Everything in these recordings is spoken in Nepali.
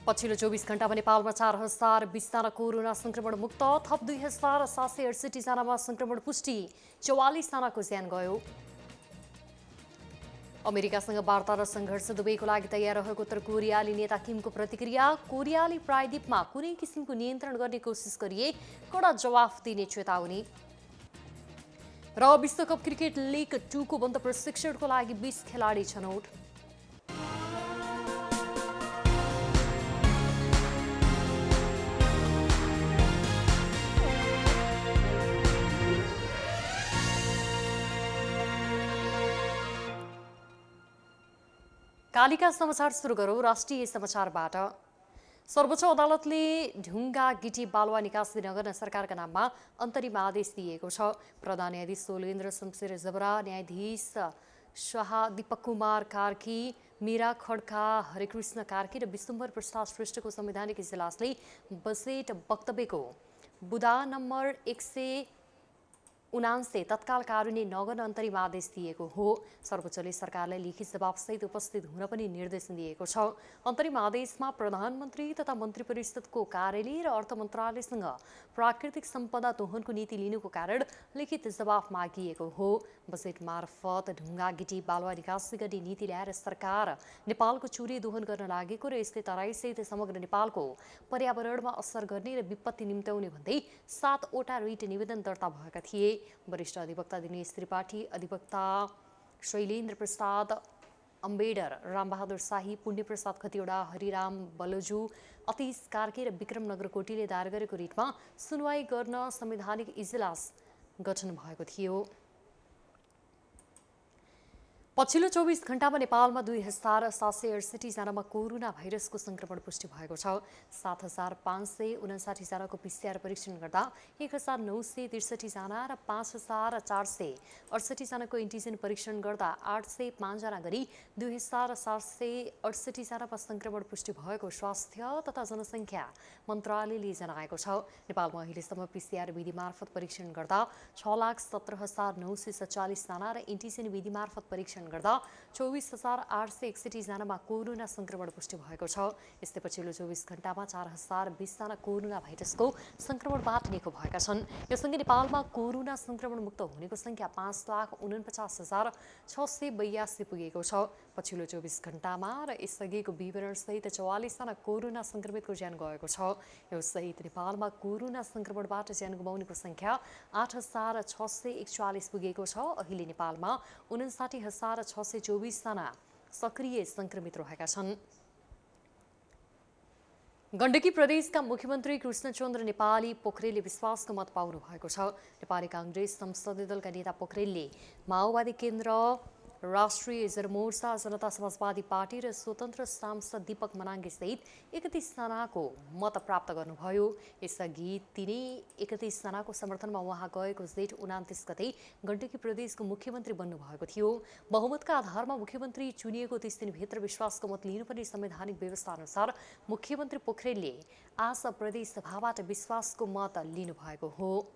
पछिल्लो 24 घण्टामा नेपालमा 4020 जना कोरोना संक्रमण मुक्त, थप 2768 जनामा संक्रमण पुष्टि, 44 जनाको ज्यान गयो। अमेरिकासँग वार्ता र संघर्ष दुवैको लागि तयार रहेको उत्तर कोरियाली नेता किमको प्रतिक्रिया, कोरियाली प्रायद्वीपमा कुनै किसिमको नियन्त्रण गर्ने कोसिस गरिए कडा जवाफ दिने चेतावनी। र विश्वकप क्रिकेट लिग 2 को बन्द प्रशिक्षणको लागि 20 खेलाडी छनौट। कालिका समाचार सुरु गरौँ राष्ट्रिय समाचारबाट। सर्वोच्च अदालतले ढुङ्गा गिटी बालुवा निकासी नगर्न सरकारका नाममा अन्तरिम आदेश दिएको छ। प्रधान न्यायाधीश सोलेन्द्र शमशेर जबरा, न्यायाधीश शाह दीपक कुमार कार्की, मीरा खड्का, हरिकृष्ण कार्की र विश्वम्भर प्रसाद श्रेष्ठको संवैधानिक इजलासले बजेट वक्तव्यको बुदा नम्बर 179 तत्काल कार्यान्वयन नगर्न अन्तरिम आदेश दिएको हो। सर्वोच्चले सरकारलाई लिखित जवाफसहित उपस्थित हुन पनि निर्देशन दिएको छ। अन्तरिम आदेशमा प्रधानमन्त्री तथा मन्त्री परिषदको कार्यालय र अर्थ मन्त्रालयसँग प्राकृतिक सम्पदा दोहनको नीति लिनुको कारण लिखित जवाफ मागिएको हो। बजेट मार्फत ढुङ्गा गिटी बालुवा निकासी गर्ने नीति ल्याएर सरकार नेपालको चुरे दोहन गर्न लागेको र यसले तराईसहित समग्र नेपालको पर्यावरणमा असर गर्ने र विपत्ति निम्त्याउने भन्दै 7 वटा रिट निवेदन दर्ता भएका थिए। वरिष्ठ अधिवक्ता दिनेश त्रिपाठी, अधिवक्ता शैलेन्द्र प्रसाद अम्बेडर, रामबहादुर शाही, पुण्य प्रसाद खतिवडा, हरिराम बलजु, अतीश कार्के र विक्रम नगरकोटीले दायर गरेको रिटमा सुनवाई गर्न संवैधानिक इजलास गठन भएको थियो। पछिल्लो 24 घण्टामा नेपालमा 2768 जनामा कोरोना भाइरसको संक्रमण पुष्टि भएको छ। 7559 जनाको PCR परीक्षण गर्दा 1963 जना र 5468 जनाको एन्टिजेन परीक्षण गर्दा 805 जना गरी 2768 जनामा संक्रमण पुष्टि भएको स्वास्थ्य तथा जनसङ्ख्या मन्त्रालयले जनाएको छ। नेपालमा अहिलेसम्म PCR विधि मार्फत परीक्षण गर्दा 6,17,947 जना र एन्टिजेन विधि मार्फत परीक्षण गर्दा 24,861 जनामा कोरोना संक्रमण पुष्टि भएको छ। यस्तै पछिल्लो 24 घण्टामा 4020 जना कोरोना भाइरसको संक्रमणबाट निको भएका छन्। यससँगै नेपालमा कोरोना संक्रमण मुक्त हुनेको संख्या 5,49,682 पुगेको छ। पछिल्लो 24 घण्टामा र यसअघिको विवरणसहित 44 जना कोरोना संक्रमितको ज्यान गएको छ। यो सहित नेपालमा कोरोना संक्रमणबाट ज्यान गुमाउनेको संख्या 8,641 पुगेको छ। अहिले नेपालमा 59,624 जना सक्रिय संक्रमित रहेका छन्। गण्डकी प्रदेशका मुख्यमन्त्री कृष्णचन्द्र नेपाली पोखरेलले विश्वासको मत पाउनु भएको छ। नेपाली काङ्ग्रेस संसदीय दलका नेता पोखरेलले माओवादी केन्द्र, राष्ट्रिय जनमोर्चा, जनता समाजवादी पार्टी र स्वतन्त्र सांसद दीपक मनाङ्गे सहित 31 जनाको मत प्राप्त गर्नुभयो। यसअघि तिनै 31 जनाको समर्थनमा उहाँ गएको जेठ 29 गते गण्डकी प्रदेशको मुख्यमन्त्री बन्नुभएको थियो। बहुमतका आधारमा मुख्यमन्त्री चुनिएको 30 दिनभित्र विश्वासको मत लिनुपर्ने संवैधानिक व्यवस्था अनुसार मुख्यमन्त्री पोखरेलले आज प्रदेश सभाबाट विश्वासको मत लिनुभएको हो।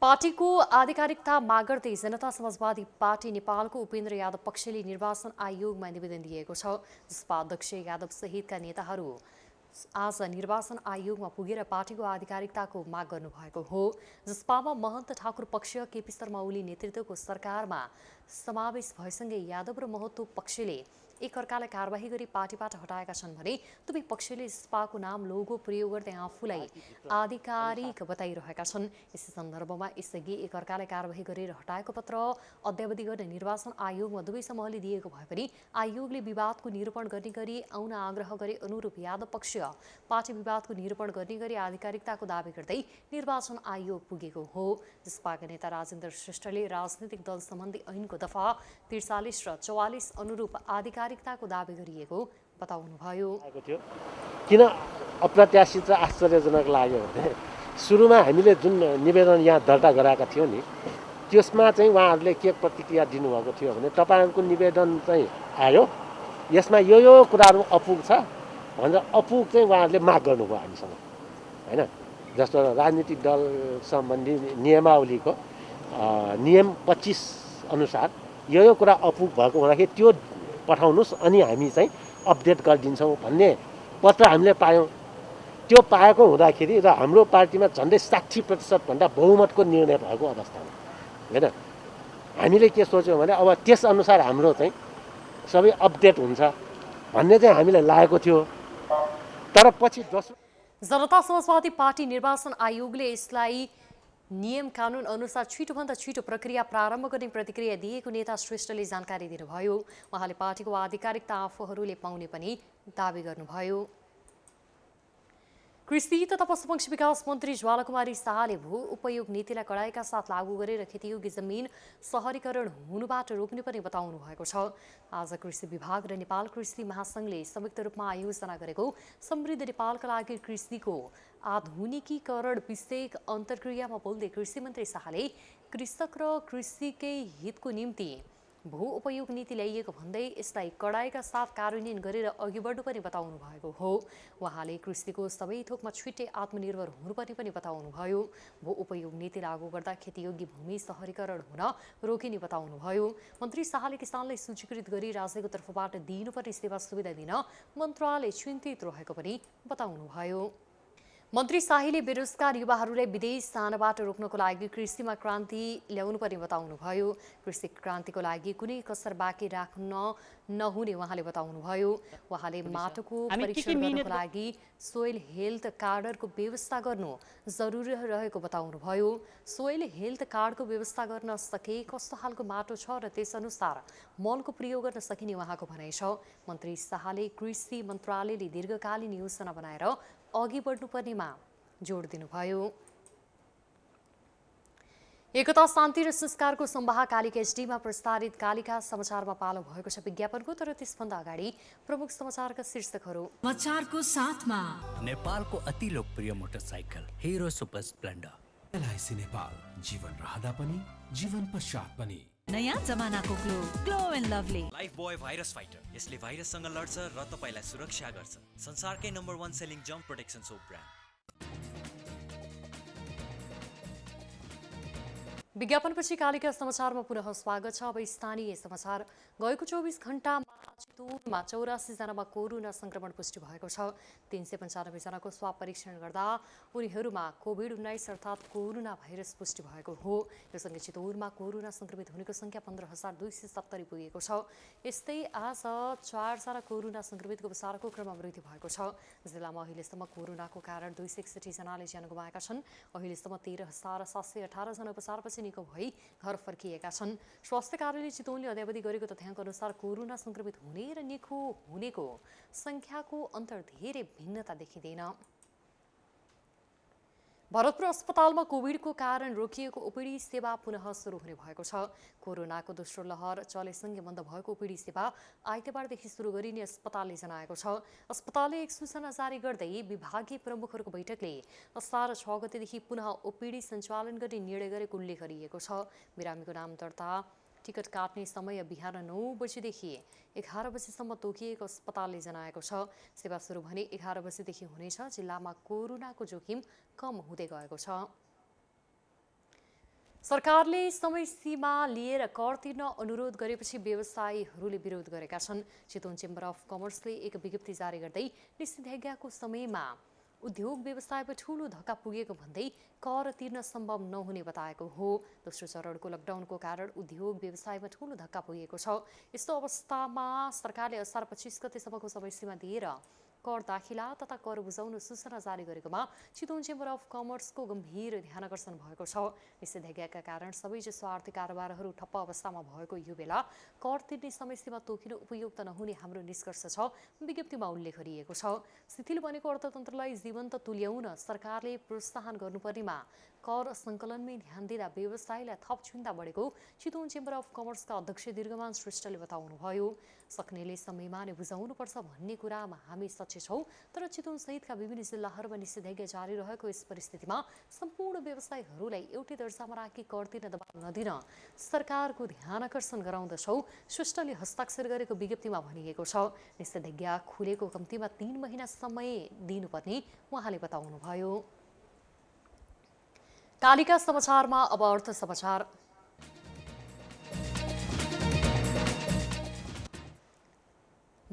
पार्टीको आधिकारिकता माग गर्दै जनता समाजवादी पार्टी नेपालको उपेन्द्र यादव पक्षले निर्वाचन आयोगमा निवेदन दिएको छ। जसपा अध्यक्ष यादव सहितका नेताहरू आज निर्वाचन आयोगमा पुगेर पार्टीको आधिकारिकताको माग गर्नुभएको हो। जसपामा महन्त ठाकुर पक्ष, केपी शर्मा ओली नेतृत्वको सरकारमा समावेश भएसँगै यादव र महतो पक्षले एकअर्कालाई कारबाही गरी पार्टीबाट हटाएका छन् भने दुवै पक्षले जसपाको नाम लोगो प्रयोग गर्दै आफूलाई आधिकारिक बताइरहेका छन्। यसै सन्दर्भमा यसअघि एकअर्कालाई कारबाही गरेर हटाएको पत्र अद्यावधि गर्ने निर्वाचन आयोगमा दुवै समूहले दिएको भए पनि आयोगले विवादको निरूपण गर्ने गरी आउन आग्रह गरे अनुरूप यादव पक्ष पार्टी विवादको निरूपण गर्ने गरी आधिकारिकताको दावी गर्दै निर्वाचन आयोग पुगेको हो। जसपाका नेता राजेन्द्र श्रेष्ठले राजनीतिक दल सम्बन्धी ऐनको दफा 43 र 44 अनुरूप आधिकारिकताको दावी गरिएको बताउनुभयो। किन अप्रत्याशित र आश्चर्यजनक लाग्यो भने सुरुमा हामीले जुन निवेदन यहाँ दर्ता गराएका थियौँ नि, त्यसमा चाहिँ उहाँहरूले के प्रतिक्रिया दिनुभएको थियो भने तपाईँहरूको निवेदन चाहिँ आयो, यसमा यो कुराहरू अपुग छ भनेर अपुग चाहिँ उहाँहरूले माग गर्नुभयो हामीसँग, होइन। जस्तो राजनीतिक दल सम्बन्धी नियमावलीको नियम 25 अनुसार यो कुरा अपुग भएको हुँदाखेरि त्यो पठाउनुहोस् अनि हामी चाहिँ अपडेट गरिदिन्छौँ भन्ने पत्र हामीले पायौँ। त्यो पाएको हुँदाखेरि र हाम्रो पार्टीमा झन्डै 60% बहुमतको निर्णय भएको अवस्थामा होइन हामीले के सोच्यौँ भने अब त्यसअनुसार हाम्रो चाहिँ सबै अपडेट हुन्छ भन्ने चाहिँ हामीलाई लागेको थियो। तर पछि दोस्रो जनता समाजवादी पार्टी निर्वाचन आयोगले यसलाई नियम कानुन अनुसार छिटोभन्दा छिटो प्रक्रिया प्रारम्भ गर्ने प्रतिक्रिया दिएको नेता श्रेष्ठले जानकारी दिनुभयो। उहाँले पार्टीको आधिकारिकता आफूहरूले पाउने पनि दावी गर्नुभयो। कृषि तथा पशुपक्षी विकास मन्त्री ज्वालाकुमारी शाहले भू उपयोग नीतिलाई कडाइका साथ लागू गरेर खेतीयोग्य जमिन सहरीकरण हुनुबाट रोक्ने पनि बताउनु भएको छ। आज कृषि विभाग र नेपाल कृषि महासंघले संयुक्त रूपमा आयोजना गरेको समृद्ध नेपालका लागि कृषिको आधुनिकीकरण विषयक अन्तर्क्रियामा बोल्दै कृषि मन्त्री शाहले कृषक र कृषिकै हितको निम्ति भू उपयोग नीति ल्याइएको भन्दै यसलाई कडाइका साथ कार्यान्वयन गरेर अघि बढ्नु पनि बताउनु भएको हो। उहाँले कृषिको सबै थोकमा छिट्टै आत्मनिर्भर हुनुपर्ने पनि बताउनुभयो। भू उपयोग नीति लागू गर्दा खेतीयोग्य भूमि सहरीकरण हुन रोकिने बताउनुभयो। मन्त्री शाहले किसानलाई सूचीकृत गरी राज्यको तर्फबाट दिनुपर्ने सेवा सुविधा दिन मन्त्रालय चिन्तित रहेको पनि बताउनुभयो। मन्त्री शाहीले बेरोजगार युवाहरूलाई विदेश जानबाट रोक्नको लागि कृषिमा क्रान्ति ल्याउनु पर्ने बताउनुभयो। कृषि क्रान्तिको लागि कुनै कसर बाँकी राख्न नहुने उहाँले बताउनुभयो। उहाँले माटोको परीक्षण गर्नको लागि सोइल हेल्थ कार्डको व्यवस्था गर्नु जरुरी रहेको बताउनुभयो। सोइल हेल्थ कार्डको व्यवस्था गर्न सके कस्तो खालको माटो छ र त्यसअनुसार मलको प्रयोग गर्न सकिने उहाँको भनाइ छ। मन्त्री शाहले कृषि मन्त्रालयले दीर्घकालीन योजना बनाएर अघि बढ्नुपर्नेमा जोड दिनुभयो। एकता शान्ति र संस्कारको सम्वाह कालिका एचडीमा प्रस्तावित कालिका समाचारमा पालो भएको छ विज्ञापनको। तर त्यसभन्दा अगाडि प्रमुख समाचारका शीर्षकहरू। समाचारको साथमा नेपालको अति लोकप्रिय motorcycle Hero Super Splendor. LIC Nepal, जीवन रहँदा पनि जीवन पश्चात पनि। नयाँ जमानाको glow and lovely Lifebuoy virus fighter. यसले भाइरससँग लड्छ र तपाईलाई सुरक्षा गर्छ। संसारकै नम्बर 1 सेलिङ जम्प प्रोटेक्सन सोप ब्रान्ड। विज्ञापनपछि कालिका समाचारमा पुनः स्वागत छ। अब स्थानीय समाचार। गएको 24 घण्टामा चितवनमा 84 जनामा कोरोना संक्रमण पुष्टि भएको छ। 395 जनाको स्वाब परीक्षण गर्दा उनीहरूमा कोभिड-19 अर्थात् कोरोना भाइरस पुष्टि भएको हो। यससँगै चितवनमा कोरोना संक्रमित हुनेको संख्या 15,270 पुगेको छ। यस्तै आज 4 जना कोरोना संक्रमितको उपचारको क्रममा मृत्यु भएको छ। जिल्लामा अहिलेसम्म कोरोनाको कारण 261 जनाले ज्यान गुमाएका छन्। अहिलेसम्म 13,718 जना उपचारपछि निको भई घर फर्किएका छन्। स्वास्थ्य कार्यालय चितवनले अद्यावधि गरेको तथ्याङ्क अनुसार कोरोना संक्रमित हुने र निको हुनेको संख्याको अन्तर धेरै भिन्नता देखिँदैन। भरतपुर अस्पतालमा कोभिडको कारण रोकिएको ओपीडी सेवा पुनः सुरु हुने भएको छ। कोरोनाको दोस्रो लहर चलेसँगै बन्द भएको ओपीडी सेवा आइतबारदेखि सुरु गरिने अस्पतालले जनाएको छ। अस्पतालले एक सूचना जारी गर्दै विभागीय प्रमुखहरूको बैठकले असार 6 गतेदेखि पुनः ओपीडी सञ्चालन गर्ने निर्णय गरेको उल्लेख गरिएको छ। बिरामीको नाम दर्ता टिकट काट्ने समय बिहान 9 बजेदेखि 11 बजेसम्म तोकिएको अस्पतालले जनाएको छ। सेवा सुरु भने 11 बजेदेखि हुनेछ। जिल्लामा कोरोनाको जोखिम कम हुँदै गएको छ। सरकारले समय सीमा लिएर कर तिर्न अनुरोध गरेपछि व्यवसायीहरूले विरोध गरेका छन्। चितवन चेम्बर अफ कमर्सले एक विज्ञप्ति जारी गर्दै निषेधाज्ञाको समयमा उद्योग व्यवसायमा ठूलो धक्का पुगेको भन्दै कर तिर्न सम्भव नहुने बताएको हो। दोस्रो चरणको लकडाउनको कारण उद्योग व्यवसायमा ठूलो धक्का पुगेको छ। यस्तो अवस्थामा सरकारले असार 25 गतेसम्मको समयसीमा दिएर कर दाखिला तथा कर बुझाउन सूचना जारी गरेकोमा चितवन चेम्बर अफ कमर्सको गम्भीर ध्यानकर्षण भएको छ। निषेधाज्ञाका कारण सबैजसो आर्थिक कारोबारहरू ठप्प अवस्थामा भएको यो बेला कर तिर्ने समयसीमा तोकिनु उपयुक्त नहुने हाम्रो निष्कर्ष छ, विज्ञप्तिमा उल्लेख गरिएको छ। शिथिल बनेको अर्थतन्त्रलाई जीवन्त तुल्याउन सरकारले प्रोत्साहन गर्नुपर्नेमा कर सङ्कलनमै ध्यान दिँदा व्यवसायलाई थप चिन्ता बढेको चितवन चेम्बर अफ कमर्सका अध्यक्ष दीर्घमान श्रेष्ठले बताउनुभयो। सक्नेले समयमा नै बुझाउनुपर्छ भन्ने कुरामा हामी सचेत छौँ, तर चितवन सहितका विभिन्न जिल्लाहरूमा निषेधाज्ञा जारी रहेको यस परिस्थितिमा सम्पूर्ण व्यवसायीहरूलाई एउटै दर्जामा राखी कर तिर्न दबाव नदिन सरकारको ध्यानकर्षण गराउँदछौँ, श्रेष्ठले हस्ताक्षर गरेको विज्ञप्तिमा भनिएको छ। निषेधाज्ञा खुलेको कम्तीमा 3 महिना समय दिनुपर्ने उहाँले बताउनुभयो। कालिका समाचारमा अब अर्थ समाचार।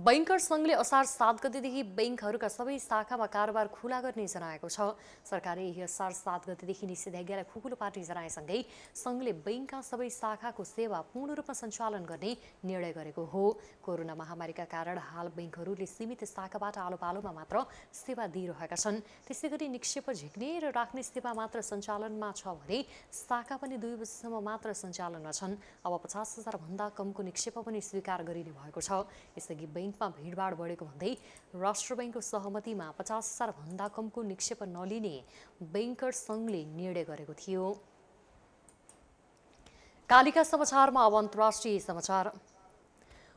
बैंकर्स सङ्घले असार 7 गतेदेखि बैंकहरूका सबै शाखामा कारोबार खुला गर्ने जनाएको छ। सरकारले यही असार 7 गतेदेखि निषेधाज्ञालाई खुकुलो पार्टी जनाएसँगै सङ्घले बैंकका सबै शाखाको सेवा पूर्ण रूपमा सञ्चालन गर्ने निर्णय गरेको हो। कोरोना महामारीका कारण हाल बैंकहरूले सीमित शाखाबाट आलो पालोमा मात्र सेवा दिइरहेका छन्। त्यसैगरी निक्षेप झिक्ने र राख्ने सेवा मात्र सञ्चालनमा छ भने शाखा पनि 2 बजेसम्म मात्र सञ्चालनमा छन्। अब 50,000 भन्दा कमको निक्षेप पनि स्वीकार गरिने भएको छ। यसअघि बैंकमा भिडभाड बढेको भन्दै राष्ट्र बैंकको सहमतिमा 50,000 भन्दा कमको निक्षेप नलिने बैंकर्स सङ्घले निर्णय गरेको थियो। कालिका समाचारमा अब अन्तर्राष्ट्रिय समाचार।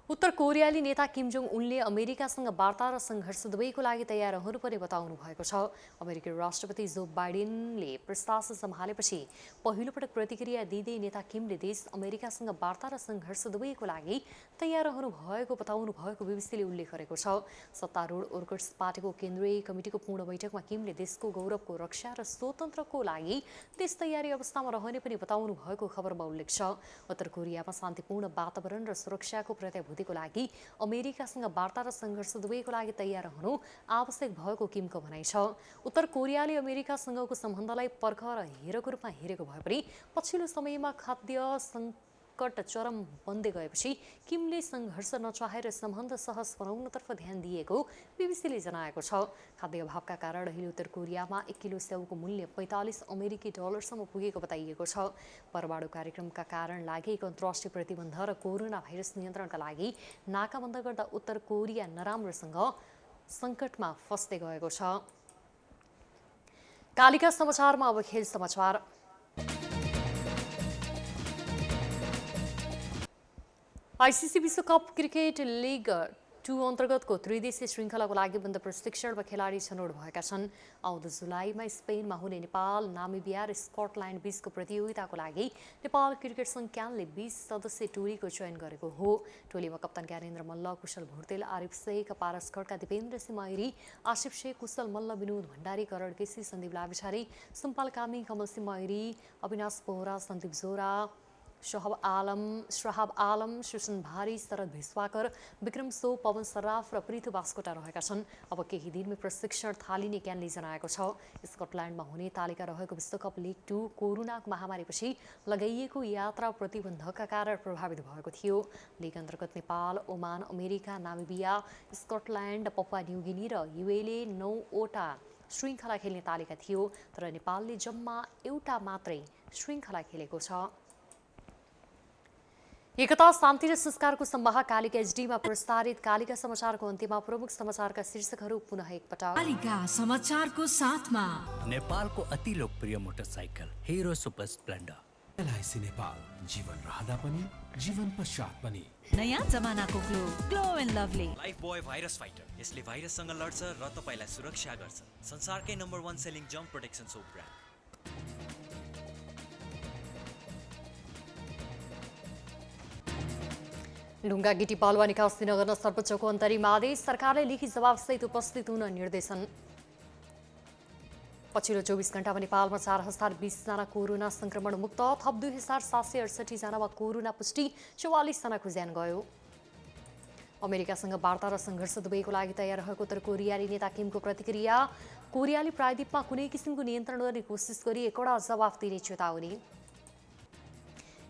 उत्तर कोरियाली नेता किम जोङ उनले अमेरिकासँग वार्ता र सङ्घर्ष दुवैको लागि तयार हुनुपर्ने बताउनु भएको छ। अमेरिकी राष्ट्रपति जो बाइडेनले प्रशासन सम्हालेपछि पहिलोपटक प्रतिक्रिया दिँदै नेता किमले देश अमेरिकासँग वार्ता र सङ्घर्ष दुवैको लागि तयार हुनुभएको बताउनु भएको बीबीसीले उल्लेख गरेको छ। सत्तारूढ वर्कर्स पार्टीको केन्द्रीय कमिटीको पूर्ण बैठकमा किमले देशको गौरवको रक्षा र स्वतन्त्रको लागि देश तयारी अवस्थामा रहने पनि बताउनु भएको खबरमा उल्लेख छ। उत्तर कोरियामा शान्तिपूर्ण वातावरण र सुरक्षाको को लागि अमेरिकासँग वार्ता र सङ्घर्ष दुवैको लागि तयार हुनु आवश्यक भएको किमको भनाइ छ। उत्तर कोरियाले अमेरिकासँगको सम्बन्धलाई पर्ख र हेरको रूपमा हेरेको भए पनि पछिल्लो समयमा खाद्य सङ्कट चरम बन्दै गएपछि किमले सङ्घर्ष नचाहेर सम्बन्ध सहज बनाउनतर्फ ध्यान दिएको बीबीसीले जनाएको छ। खाद्य अभावका कारण अहिले उत्तर कोरियामा 1 किलो स्याउको मूल्य 45 अमेरिकी डलरसम्म पुगेको बताइएको छ। परमाणु कार्यक्रमका कारण लागेको अन्तर्राष्ट्रिय प्रतिबन्ध र कोरोना भाइरस नियन्त्रणका लागि नाका बन्द गर्दा उत्तर कोरिया नराम्रोसँग सङ्कटमा फस्दै गएको छ। कालिका समाचारमा अब खेल समाचार। आइसिसी विश्वकप क्रिकेट लिग 2 अन्तर्गतको त्रिदेशीय श्रृङ्खलाको लागि बन्द प्रशिक्षणमा खेलाडी छनौट भएका छन्। आउँदो जुलाईमा स्पेनमा हुने नेपाल, नामिबिया र स्कटल्यान्ड बीचको प्रतियोगिताको लागि नेपाल क्रिकेट सङ्घ क्यानले 20 सदस्यीय टोलीको चयन गरेको हो। टोलीमा कप्तान ज्ञानेन्द्र मल्ल, कुशल भुर्तेल, आरिफ शेख, पारस खड्का, दिपेन्द्र सिंह मैरी, आसिफ शेख, कुशल मल्ल, विनोद भण्डारी, करण केसी, सन्दीप लामिछाने, सुम्पाल कामी, कमल सिंह मैरी, अविनाश बोहरा, सन्दीप जोरा, शहाब आलम, सुसन भारी, शरद भिस्वाकर, विक्रम सो, पवन सराफ र पृथु बास्कोटा रहेका छन्। अब केही दिनमै प्रशिक्षण थालिने क्यानले जनाएको छ। स्कटल्यान्डमा हुने तालिका रहेको विश्वकप लिग 2 कोरोना महामारीपछि लगाइएको यात्रा प्रतिबन्धका कारण प्रभावित भएको थियो। लिग अन्तर्गत Nepal, Oman, America, Namibia, Scotland, Papua New Guinea र युएले 9वटा श्रृङ्खला खेल्ने तालिका थियो, तर नेपालले जम्मा एउटा मात्रै श्रृङ्खला खेलेको छ। एकता, शान्ति र संस्कारको सम्वाह कालिका एचडीमा प्रसारित कालिका समाचारको अन्त्यमा प्रमुख समाचारका शीर्षकहरू पुनः एकपटक। कालिका समाचारको साथमा नेपालको अति लोकप्रिय motorcycle Hero Super Splendor. LIC Nepal, जीवन रहँदा पनि जीवन पश्चात पनि। नयाँ जमानाको glow and lovely Lifebuoy virus fighter. यसले भाइरससँग लड्छ र तपाईँलाई सुरक्षा गर्छ। संसारकै नम्बर 1 सेलिङ जम्प प्रोटेक्सन सोप ब्रान्ड। ढुङ्गा गिटी पालुवा निकासी नगर्न सर्वोच्चको अन्तरिम आदेश। सरकारले लिखित जवाबसहित उपस्थित हुन निर्देशन। पछिल्लो 24 घण्टामा नेपालमा 4020 जना कोरोना संक्रमण मुक्त, थप 2768 जनामा कोरोना पुष्टि, 44 जनाको ज्यान गयो। अमेरिकासँग वार्ता र सङ्घर्ष दुवैको लागि तयार रहेको उत्तर कोरियाली नेता किमको प्रतिक्रिया। कोरियाली प्रायद्वीपमा कुनै किसिमको नियन्त्रण गर्ने कोसिस गरी कडा जवाफ दिने चेतावनी।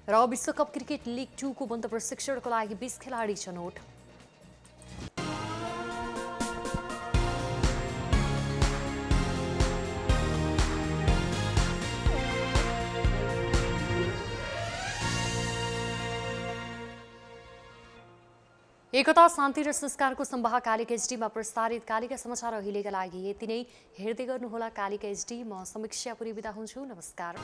र विश्वकप क्रिकेट लिग 2 को बन्द प्रशिक्षणको लागि 20 खेलाडी छनौट। एकता, शान्ति र संस्कारको सम्वाह कालिका एचडीमा प्रसारित कालिका समाचार अहिलेका लागि यति नै। हेर्दै गर्नुहोला कालिका एचडी। म समीक्षा पुरी बिदा हुन्छु। नमस्कार।